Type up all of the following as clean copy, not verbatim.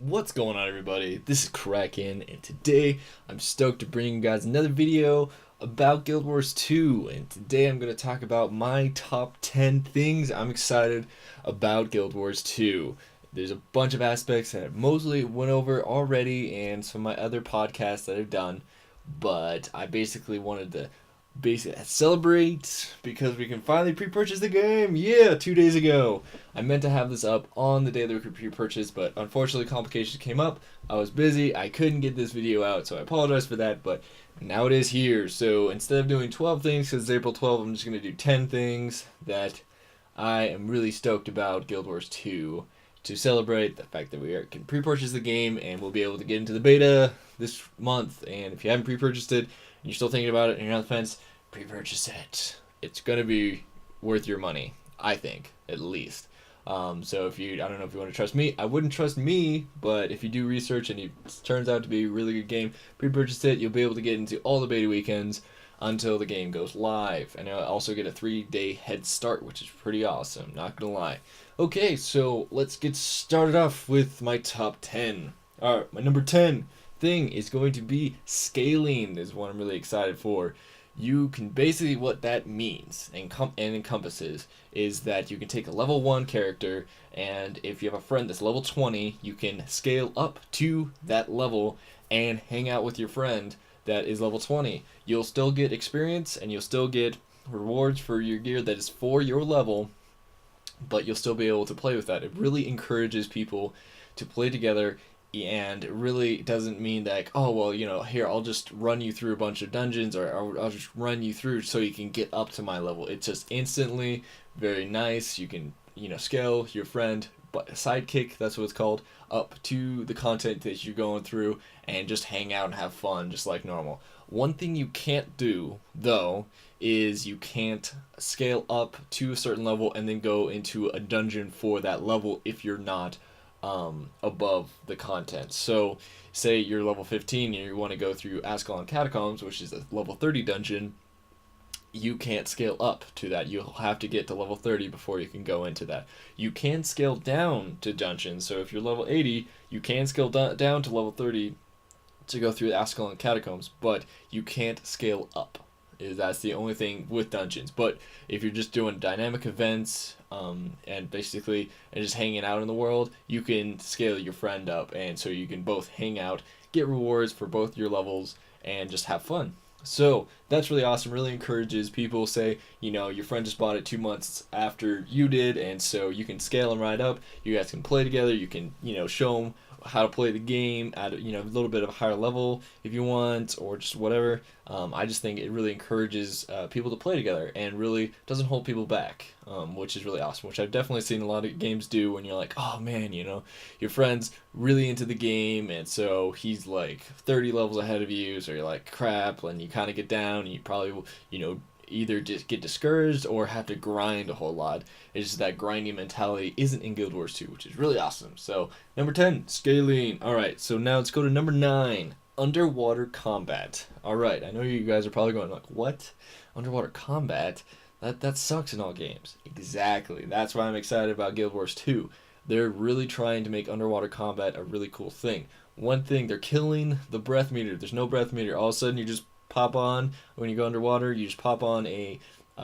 What's going on, everybody? This is Kracken, and today I'm stoked to bring you guys another video about Guild Wars 2. And today I'm going to talk about my top 10 things I'm excited about Guild Wars 2. There's a bunch of aspects that I mostly went over already and some of my other podcasts that I've done, but I basically wanted to celebrate because we can finally pre-purchase the game. Yeah, 2 days ago. I meant to have this up on the day that we could pre-purchase, but unfortunately complications came up. I was busy. I couldn't get this video out, so I apologize for that, but now it is here. So instead of doing 12 things, because it's April 12th, I'm just going to do 10 things that I am really stoked about Guild Wars 2 to celebrate the fact that can pre-purchase the game and we'll be able to get into the beta this month. And if you haven't pre-purchased it and you're still thinking about it and you're on the fence, pre-purchase it. It's gonna be worth your money, I think, at least. So I don't know if you want to trust me. I wouldn't trust me, but if you do research and it turns out to be a really good game, pre-purchase it. You'll be able to get into all the beta weekends until the game goes live, and I'll also get a 3-day head start, which is pretty awesome. Not gonna lie. Okay, so let's get started off with my top 10. All right, my number 10 thing is going to be scaling. Is what I'm really excited for. You can basically, what that means and encompasses is that you can take a level 1 character, and if you have a friend that's level 20, you can scale up to that level and hang out with your friend that is level 20. You'll still get experience and you'll still get rewards for your gear that is for your level, but you'll still be able to play with that. It really encourages people to play together, and it really doesn't mean that, like, oh, well, here, I'll just run you through a bunch of dungeons, or I'll just run you through so you can get up to my level. It's just instantly very nice. You can, scale your friend, but sidekick, that's what it's called, up to the content that you're going through and just hang out and have fun just like normal. One thing you can't do, though, is you can't scale up to a certain level and then go into a dungeon for that level if you're not above the content. So say you're level 15 and you want to go through Ascalon Catacombs, which is a level 30 dungeon. You can't scale up to that. You'll have to get to level 30 before you can go into that. You can scale down to dungeons. So if you're level 80, you can scale down to level 30 to go through the Ascalon Catacombs, but you can't scale up. That's the only thing with dungeons. But if you're just doing dynamic events, and just hanging out in the world, you can scale your friend up, and so you can both hang out, get rewards for both your levels, and just have fun. So that's really awesome. Really encourages people. Say, your friend just bought it 2 months after you did, and so you can scale them right up. You guys can play together. You can, show them how to play the game at a little bit of a higher level if you want, or just whatever. I just think it really encourages people to play together and really doesn't hold people back, which is really awesome, which I've definitely seen a lot of games do when you're like, oh man, your friend's really into the game, and so he's like 30 levels ahead of you, so you're like, crap, and you kind of get down, and you probably will, either just get discouraged or have to grind a whole lot. It's just that grinding mentality isn't in Guild Wars 2, which is really awesome. So, number 10, scaling. Alright, so now let's go to number 9, underwater combat. Alright, I know you guys are probably going like, what? Underwater combat? That sucks in all games. Exactly. That's why I'm excited about Guild Wars 2. They're really trying to make underwater combat a really cool thing. One thing, they're killing the breath meter. There's no breath meter. All of a sudden, you just pop on, when you go underwater, you just pop on a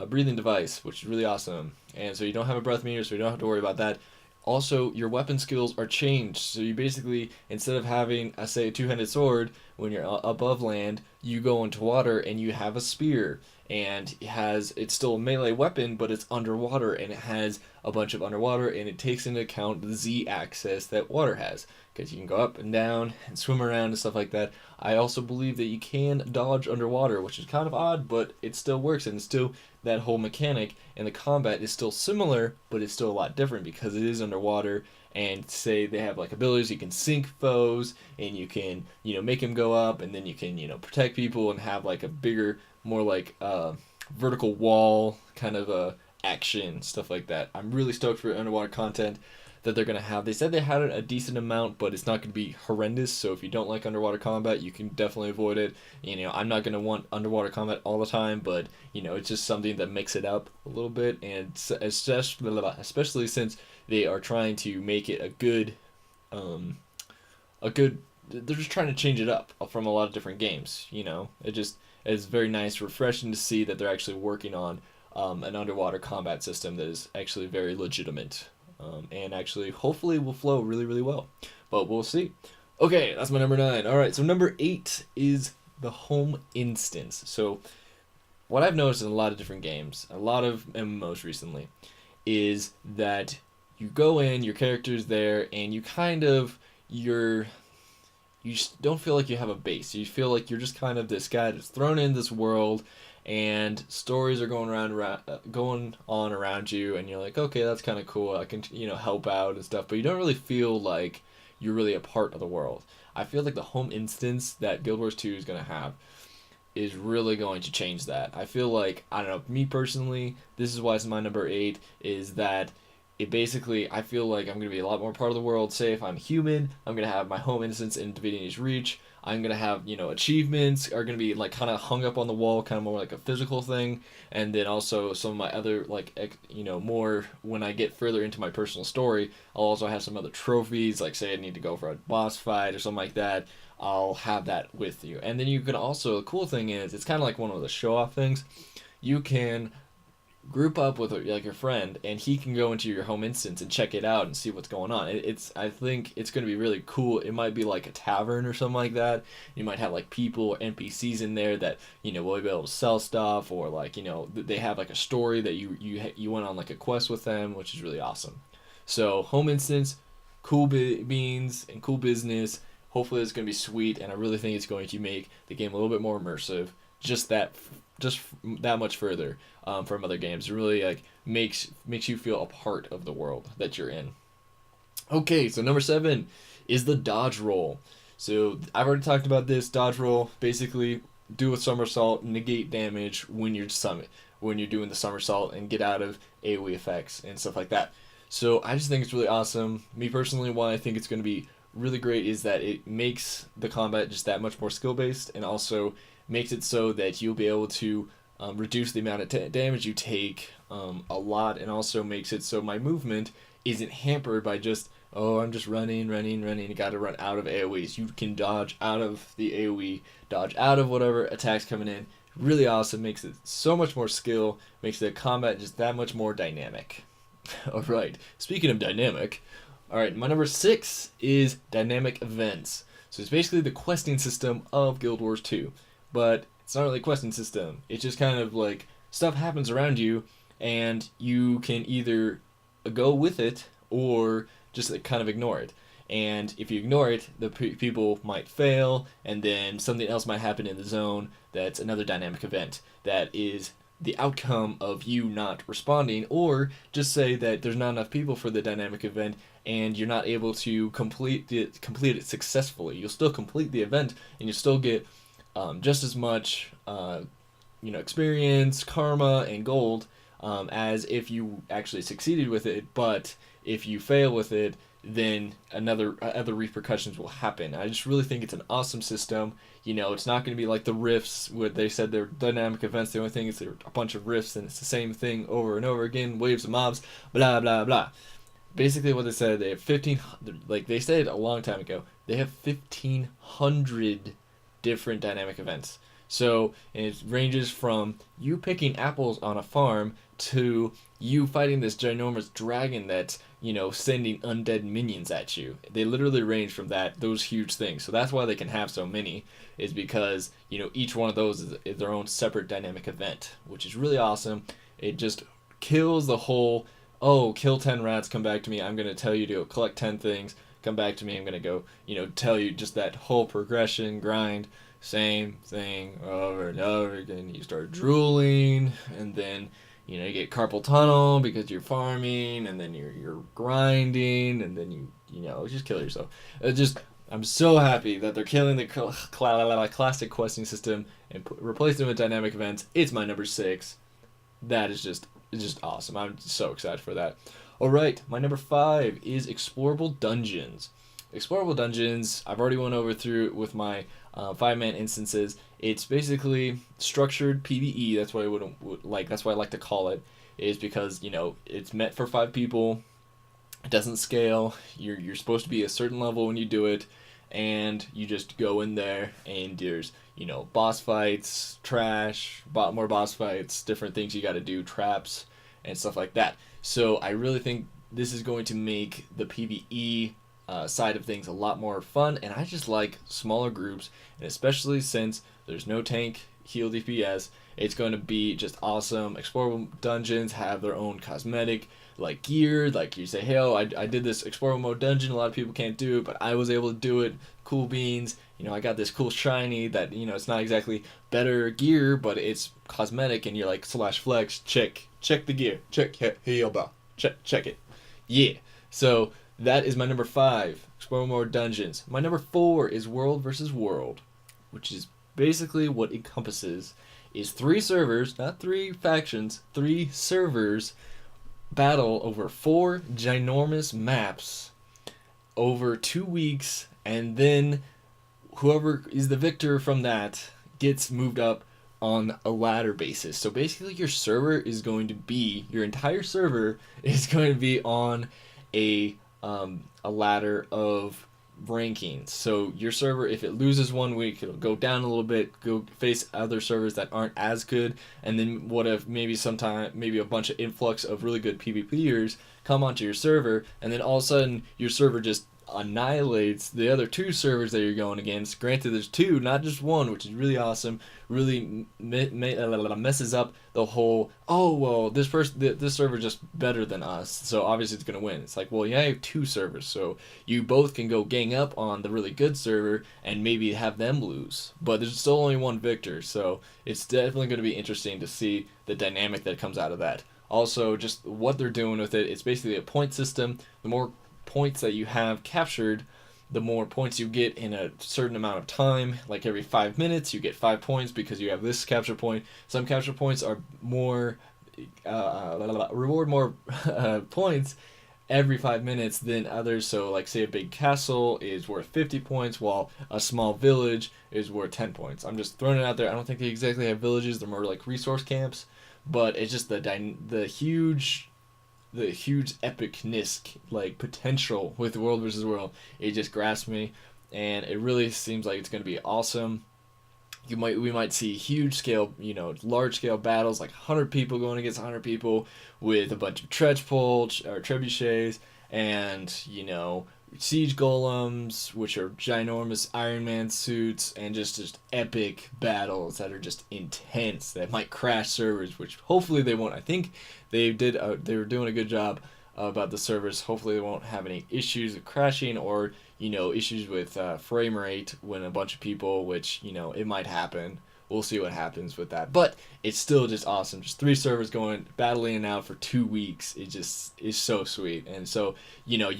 breathing device, which is really awesome. And so you don't have a breath meter, so you don't have to worry about that. Also, your weapon skills are changed. So you basically, instead of having, say, a two-handed sword, when you're above land, you go into water and you have a spear. And it's still a melee weapon, but it's underwater, and it has a bunch of underwater, and it takes into account the Z-axis that water has, because you can go up and down and swim around and stuff like that. I also believe that you can dodge underwater, which is kind of odd, but it still works, and it's still that whole mechanic, and the combat is still similar, but it's still a lot different because it is underwater. And say they have like abilities, you can sink foes, and you can make them go up, and then you can protect people and have like a bigger, more like vertical wall kind of action, stuff like that. I'm really stoked for underwater content that they're going to have. They said they had a decent amount, but it's not going to be horrendous, so if you don't like underwater combat, you can definitely avoid it. I'm not going to want underwater combat all the time, but it's just something that makes it up a little bit, and especially since they are trying to make it a good a good. They're just trying to change it up from a lot of different games. You know, it's very nice, refreshing to see that they're actually working on an underwater combat system that is actually very legitimate, and actually hopefully will flow really really well. But we'll see. Okay, that's my number 9. All right, so number 8 is the home instance. So what I've noticed in a lot of different games, a lot of MMOs recently, is that you go in, your character's there, and you just don't feel like you have a base. You feel like you're just kind of this guy that's thrown in this world, and stories are going on around you, and you're like, okay, that's kind of cool. I can help out and stuff, but you don't really feel like you're really a part of the world. I feel like the home instance that Guild Wars 2 is gonna have is really going to change that. I feel like, I don't know, me personally, this is why it's my number 8, is that it basically, I feel like I'm going to be a lot more part of the world. Say if I'm human, I'm going to have my home instance in Divinity's Reach. I'm going to have, achievements are going to be like kind of hung up on the wall, kind of more like a physical thing. And then also some of my other, more when I get further into my personal story, I'll also have some other trophies, like say I need to go for a boss fight or something like that. I'll have that with you. And then you can also, the cool thing is, it's kind of like one of the show-off things. You can group up with like your friend, and he can go into your home instance and check it out and see what's going on. I think it's going to be really cool. It might be like a tavern or something like that. You might have like people or NPCs in there that will be able to sell stuff, or like they have like a story that you went on like a quest with them, which is really awesome. So home instance, cool beans and cool business. Hopefully it's going to be sweet, and I really think it's going to make the game a little bit more immersive. Just that much further from other games. It really like makes you feel a part of the world that you're in. Okay, so number 7 is the dodge roll. So I've already talked about this. Dodge roll, basically do a somersault, negate damage when you're doing the somersault, and get out of AoE effects and stuff like that. So I just think it's really awesome. Me personally, why I think it's going to be really great is that it makes the combat just that much more skill based, and also makes it so that you'll be able to reduce the amount of damage you take a lot, and also makes it so my movement isn't hampered by just, oh, I'm just running, you gotta run out of AoEs. You can dodge out of the AoE, dodge out of whatever attack's coming in. Really awesome, makes it so much more skill, makes the combat just that much more dynamic. Alright, speaking of dynamic, alright, my number 6 is dynamic events. So it's basically the questing system of Guild Wars 2. But it's not really a questing system. It's just kind of like stuff happens around you, and you can either go with it or just like, kind of ignore it. And if you ignore it, the people might fail, and then something else might happen in the zone that's another dynamic event that is the outcome of you not responding, or just say that there's not enough people for the dynamic event and you're not able to complete it successfully. You'll still complete the event, and you still get just as much experience, karma, and gold as if you actually succeeded with it. But if you fail with it, then other repercussions will happen. I just really think it's an awesome system. It's not going to be like the rifts where they said they're dynamic events. The only thing is they're a bunch of rifts, and it's the same thing over and over again, waves of mobs, blah blah blah. Basically what they said, they have 1,500, like they said a long time ago, they have 1,500 different dynamic events. So, and it ranges from you picking apples on a farm to you fighting this ginormous dragon that's, sending undead minions at you. They literally range from those huge things. So that's why they can have so many, is because, each one of those is their own separate dynamic event, which is really awesome. It just kills the whole, oh, kill 10 rats, come back to me, I'm going to tell you to go collect 10 things, come back to me, I'm going to go, tell you just that whole progression, grind, same thing over and over again. You start drooling, and then you get carpal tunnel because you're farming, and then you're grinding, and then you just kill yourself. I'm so happy that they're killing the classic questing system and replacing it with dynamic events. It's my number 6. That is just awesome. I'm so excited for that. All right, my number 5 is explorable dungeons. Explorable dungeons, I've already went over through it with my 5-man instances. It's basically structured PvE. That's what I would like. That's what I like to call it. Is because it's meant for 5 people. It doesn't scale. You're supposed to be a certain level when you do it, and you just go in there and there's, you know, boss fights, trash, more boss fights, different things you got to do, traps and stuff like that. So I really think this is going to make the PvE side of things a lot more fun, and I just like smaller groups, and especially since there's no tank heal DPS, it's going to be just awesome. Explorable dungeons have their own cosmetic like gear, like you say, hey, oh, I did this explorable mode dungeon, a lot of people can't do it, but I was able to do it. Cool beans, you know, I got this cool shiny that, you know, it's not exactly better gear, but it's cosmetic, and you're like /flex, check the gear, check it, yeah. So that is my number 5, explore more dungeons. My number 4 is World versus World, which is basically what encompasses is 3 servers, not 3 factions, 3 servers battle over 4 ginormous maps over 2 weeks, and then whoever is the victor from that gets moved up on a ladder basis. So basically your server is going to be, your entire server is going to be on a ladder of rankings. So your server, if it loses 1 week, it'll go down a little bit, go face other servers that aren't as good, and then what if maybe a bunch of influx of really good PvPers come onto your server, and then all of a sudden your server just annihilates the other 2 servers that you're going against. Granted, there's 2, not just 1, which is really awesome. Really messes up the whole, oh well, this server just better than us, so obviously it's gonna win. It's like, well, yeah, you have 2 servers, so you both can go gang up on the really good server and maybe have them lose, but there's still only 1 victor. So it's definitely going to be interesting to see the dynamic that comes out of that. Also, just what they're doing with it, it's basically a point system. The more points that you have captured, the more points you get in a certain amount of time. Like every 5 minutes you get 5 points because you have this capture point. Some capture points are more reward more points every 5 minutes than others. So like say a big castle is worth 50 points while a small village is worth 10 points. I'm just throwing it out there. I don't think they exactly have villages, they're more like resource camps, but it's just the huge epicness, like potential with World versus World. It just grasps me, and it really seems like it's going to be awesome. We might see huge scale, you know, large scale battles, like 100 people going against 100 people with a bunch of trebuchets, and, you know, siege golems, which are ginormous Iron Man suits, and just epic battles that are just intense, that might crash servers, which hopefully they won't. I think they were doing a good job about the servers. Hopefully they won't have any issues with crashing, or, you know, issues with frame rate when a bunch of people, which, you know, it might happen. We'll see what happens with that. But it's still just awesome. Just 3 servers going, battling it out for 2 weeks. It just is so sweet. And so, you know,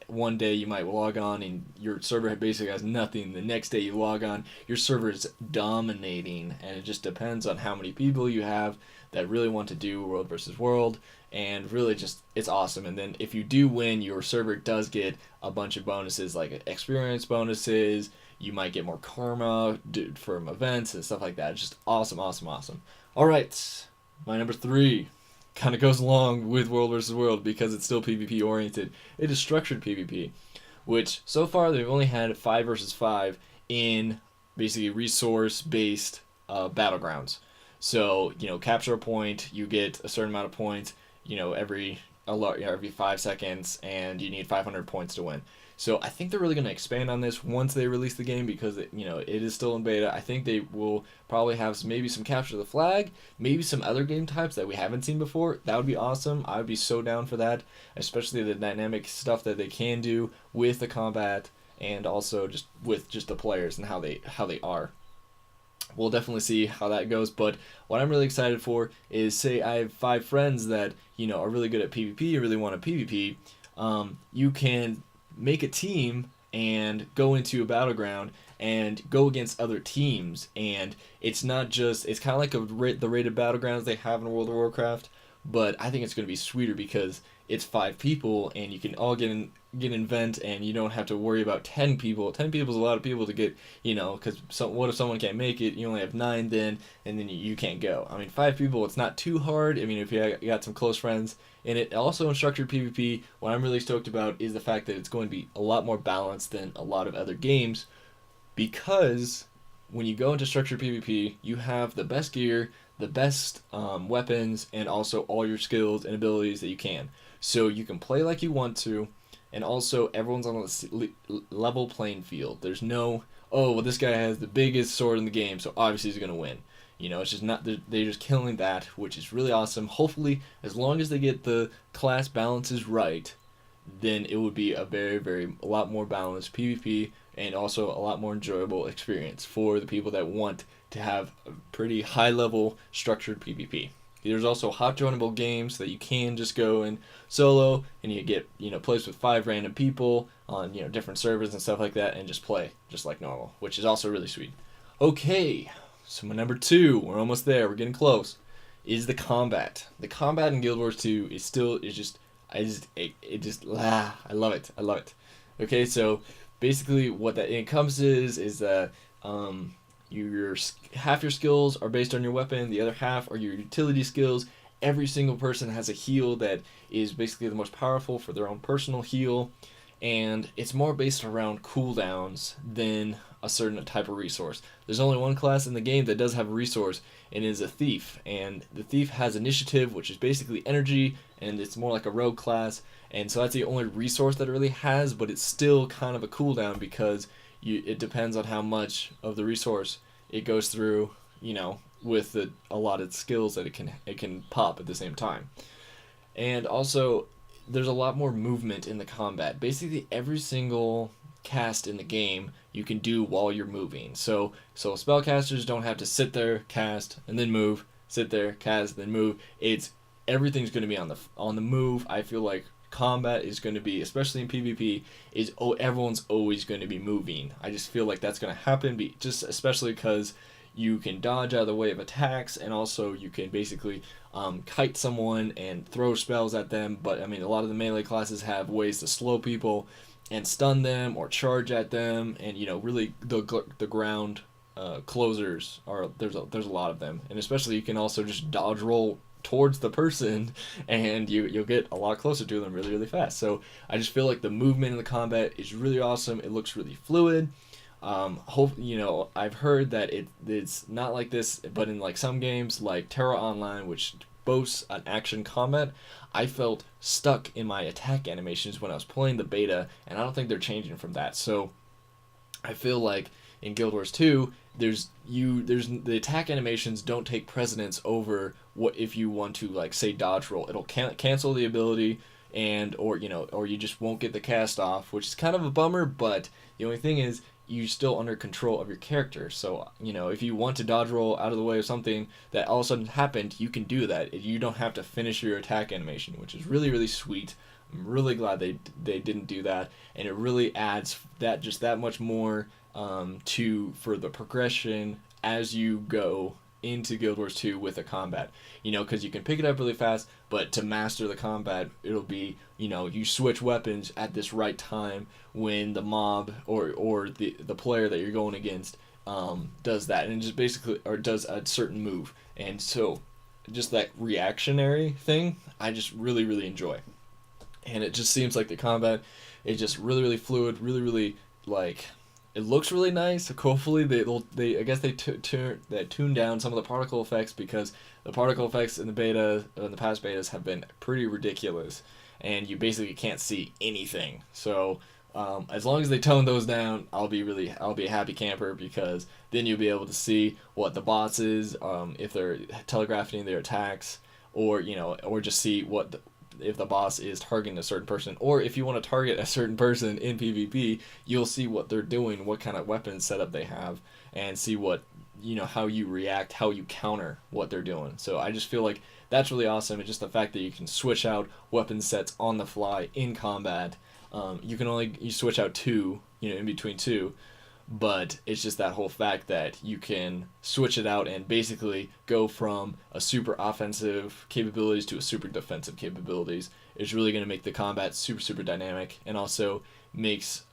one day you might log on and your server basically has nothing. The next day you log on, your server is dominating. And it just depends on how many people you have that really want to do World versus World. And really just, it's awesome. And then if you do win, your server does get a bunch of bonuses, like experience bonuses. You might get more karma from events and stuff like that. It's just awesome, awesome, awesome. All right, my number 3 kind of goes along with World vs. World because it's still PvP oriented. It is structured PvP, which so far they've only had 5 versus 5 in basically resource-based battlegrounds. So, you know, capture a point, you get a certain amount of points, you know, every 5 seconds, and you need 500 points to win. So I think they're really going to expand on this once they release the game, because it is still in beta. I think they will probably have maybe some capture the flag, maybe some other game types that we haven't seen before. That would be awesome. I would be so down for that, especially the dynamic stuff that they can do with the combat, and also just with just the players and how they are. We'll definitely see how that goes, but what I'm really excited for is, say I have 5 friends that, you know, are really good at PvP, really want to PvP. You can make a team and go into a battleground and go against other teams, and it's not just, it's kind of like the rated battlegrounds they have in World of Warcraft, but I think it's going to be sweeter because it's 5 people and you can all get in vent, and you don't have to worry about 10 people. 10 people is a lot of people to get, because what if someone can't make it? You only have 9 then, and then you can't go. I mean, 5 people, it's not too hard. I mean, if you got some close friends. And it also in structured PvP, what I'm really stoked about is the fact that it's going to be a lot more balanced than a lot of other games, because when you go into structured PvP, you have the best gear, the best weapons, and also all your skills and abilities that you can. So you can play like you want to, and also everyone's on a level playing field. There's no, oh, well, this guy has the biggest sword in the game, so obviously he's going to win. It's just not, they're just killing that, which is really awesome. Hopefully, as long as they get the class balances right, then it would be a a lot more balanced PvP, and also a lot more enjoyable experience for the people that want to have a pretty high level structured PvP. There's also hot joinable games that you can just go in solo, and you get, placed with 5 random people on, different servers and stuff like that, and just play just like normal, which is also really sweet. Okay, so my number 2, we're almost there, we're getting close, is the combat. The combat in Guild Wars 2 I love it. I love it. Okay, so basically what that encompasses is that half your skills are based on your weapon, the other half are your utility skills. Every single person has a heal that is basically the most powerful for their own personal heal, and it's more based around cooldowns than a certain type of resource. There's only one class in the game that does have a resource, and it is a thief. And the thief has initiative, which is basically energy, and it's more like a rogue class. And so that's the only resource that it really has, but it's still kind of a cooldown because it depends on how much of the resource it goes through, with the allotted skills that it can pop at the same time. And also, there's a lot more movement in the combat. Basically, every single cast in the game you can do while you're moving. So spellcasters don't have to sit there, cast, and then move, sit there, cast, then move. Everything's going to be on the move. I feel like combat is going to be, especially in PvP, everyone's always going to be moving. I just feel like that's going to happen, especially because you can dodge out of the way of attacks, and also you can basically kite someone and throw spells at them. But I mean, a lot of the melee classes have ways to slow people and stun them or charge at them, and really the ground closers there's a lot of them, and especially you can also just dodge roll towards the person, and you'll get a lot closer to them really, really fast. So I just feel like the movement in the combat is really awesome. It looks really fluid. I've heard that it's not like this, but in like some games like Terra Online, which boasts an action combat, I felt stuck in my attack animations when I was playing the beta, and I don't think they're changing from that. So I feel like in Guild Wars 2, there's the attack animations don't take precedence over what if you want to, like, say dodge roll. It'll cancel the ability, or you just won't get the cast off, which is kind of a bummer. But the only thing is, you're still under control of your character. So, if you want to dodge roll out of the way of something that all of a sudden happened, you can do that. You don't have to finish your attack animation, which is really, really sweet. I'm really glad they didn't do that, and it really adds that much more for the progression as you go into Guild Wars 2 with the combat. Because you can pick it up really fast, but to master the combat, it'll be, you switch weapons at this right time when the mob or the player that you're going against does that, and just basically, or does a certain move. And so just that reactionary thing, I just really, really enjoy. And it just seems like the combat is just really, really fluid, really, really, like, it looks really nice. Hopefully they tune down some of the particle effects, because the particle effects in the past betas have been pretty ridiculous, and you basically can't see anything. So as long as they tone those down, I'll be a happy camper, because then you'll be able to see what the boss is, if they're telegraphing their attacks, or just see if the boss is targeting a certain person, or if you want to target a certain person in PvP, you'll see what they're doing, what kind of weapon setup they have, and see what, how you react, how you counter what they're doing. So I just feel like that's really awesome. It's just the fact that you can switch out weapon sets on the fly in combat. You switch out 2, in between 2, but it's just that whole fact that you can switch it out and basically go from a super offensive capabilities to a super defensive capabilities. It's really going to make the combat super dynamic, and also makes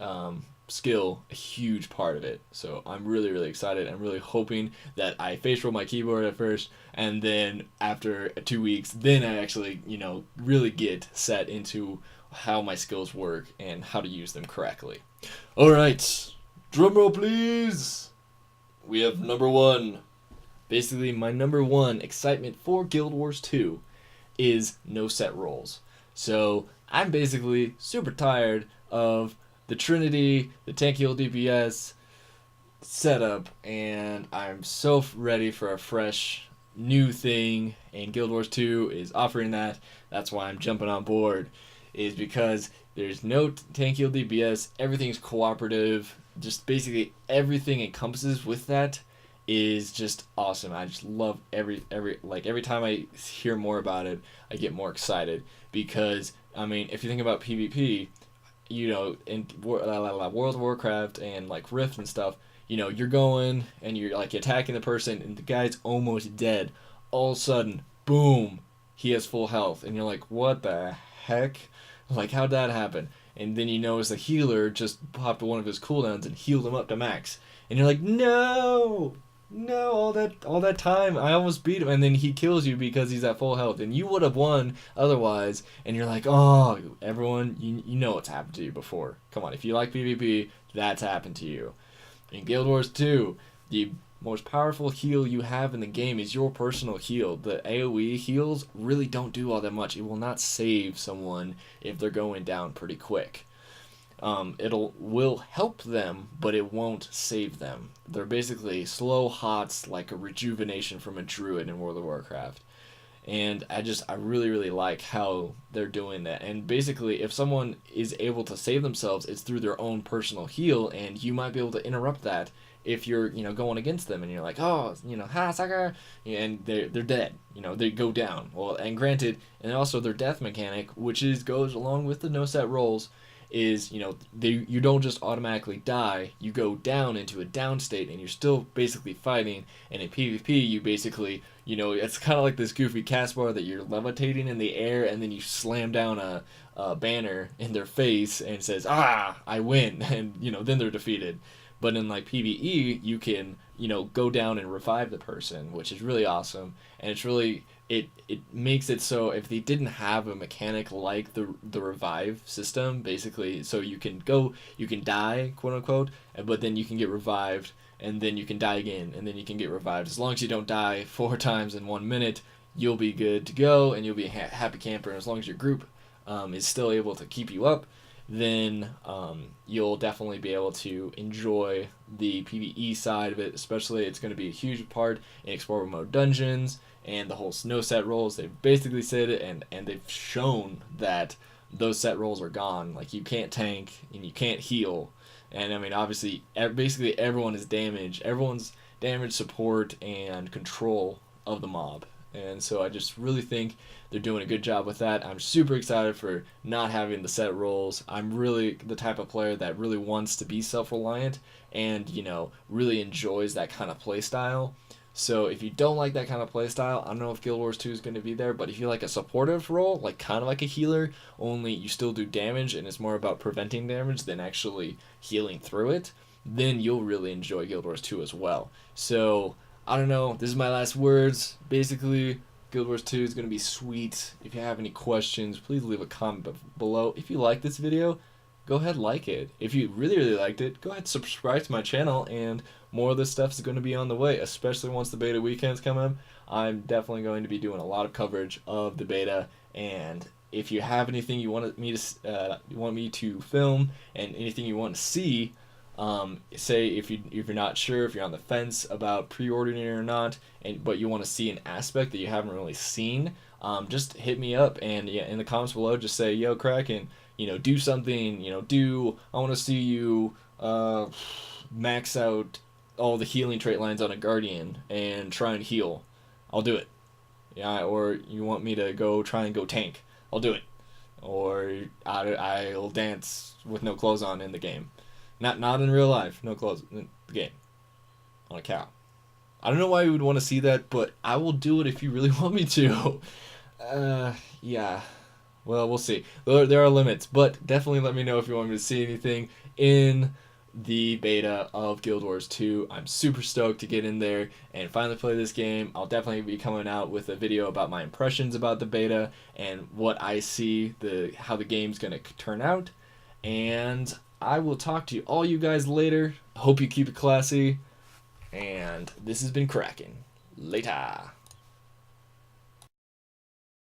skill a huge part of it. So I'm really excited. I'm really hoping that I face roll my keyboard at first, and then after 2 weeks, then I actually, really get set into how my skills work and how to use them correctly. All right, drum roll please. We have number one. Basically, my number one excitement for Guild Wars 2 is no set rolls. So I'm basically super tired of the Trinity, the tank heal DPS setup, and I'm so ready for a fresh new thing, and Guild Wars 2 is offering that. That's why I'm jumping on board, is because there's no tank heal DPS, everything's cooperative, just basically everything encompasses with that is just awesome. I just love every time I hear more about it, I get more excited, because I mean, if you think about PvP, in World of Warcraft and like Rift and stuff, you're going and you're like attacking the person and the guy's almost dead. All of a sudden, boom, he has full health, and you're like, what the heck? Like, how'd that happen? And then you notice the healer just popped one of his cooldowns and healed him up to max, and you're like, no, all that time I almost beat him, and then he kills you because he's at full health, and you would have won otherwise, and you're like, oh, everyone, you know what's happened to you before. Come on, if you like PvP, that's happened to you. In Guild Wars 2, the most powerful heal you have in the game is your personal heal. The AoE heals really don't do all that much. It will not save someone if they're going down pretty quick. Will help them, but it won't save them. They're basically slow hots, like a rejuvenation from a druid in World of Warcraft. And I really like how they're doing that. And basically, if someone is able to save themselves, it's through their own personal heal, and you might be able to interrupt that if you're, going against them, and you're like, oh, ha, sucker, and they're dead, they go down. Well, and granted, and also their death mechanic, which goes along with the no set rolls, is, you don't just automatically die, you go down into a down state, and you're still basically fighting. And in PvP, you basically, it's kind of like this goofy cast bar that you're levitating in the air, and then you slam down a banner in their face and it says, ah, I win, and, then they're defeated. But in like PvE, you can, go down and revive the person, which is really awesome. And it's really, it makes it so if they didn't have a mechanic like the revive system, basically, so you can die, quote unquote, but then you can get revived, and then you can die again, and then you can get revived. As long as you don't die 4 times in 1 minute, you'll be good to go, and you'll be a happy camper. And as long as your group is still able to keep you up, then you'll definitely be able to enjoy the PvE side of it. Especially, it's going to be a huge part in Explorer Mode dungeons and the whole no set rolls. They've basically said it, and they've shown that those set rolls are gone. Like, you can't tank and you can't heal, and I mean, obviously, basically everyone is damage. Everyone's damage, support, and control of the mob. And so I just really think they're doing a good job with that. I'm super excited for not having the set rolls. I'm really the type of player that really wants to be self-reliant and, really enjoys that kind of play style. So if you don't like that kind of play style, I don't know if Guild Wars 2 is going to be there, but if you like a supportive role, like kind of like a healer, only you still do damage and it's more about preventing damage than actually healing through it, then you'll really enjoy Guild Wars 2 as well. So I don't know, this is my last words. Basically, Guild Wars 2 is going to be sweet. If you have any questions, please leave a comment below. If you like this video, go ahead and like it. If you really liked it, go ahead and subscribe to my channel, and more of this stuff is going to be on the way, especially once the beta weekends come up. I'm definitely going to be doing a lot of coverage of the beta, and if you have anything you want me to film and anything you want to see, say if you're not sure, if you're on the fence about pre-ordering it or not, but you want to see an aspect that you haven't really seen, just hit me up, and in the comments below, just say, yo, Kracken, do something, I want to see you max out all the healing trait lines on a Guardian and try and heal. I'll do it. Yeah, or you want me to try and go tank, I'll do it. Or I'll dance with no clothes on in the game. Not in real life. No clothes in the game. On a cow. I don't know why you would want to see that, but I will do it if you really want me to. Yeah. Well, we'll see. There are limits, but definitely let me know if you want me to see anything in the beta of Guild Wars 2. I'm super stoked to get in there and finally play this game. I'll definitely be coming out with a video about my impressions about the beta and what I see, how the game's going to turn out. And I will talk to all you guys later. Hope you keep it classy. And this has been Kracken. Later.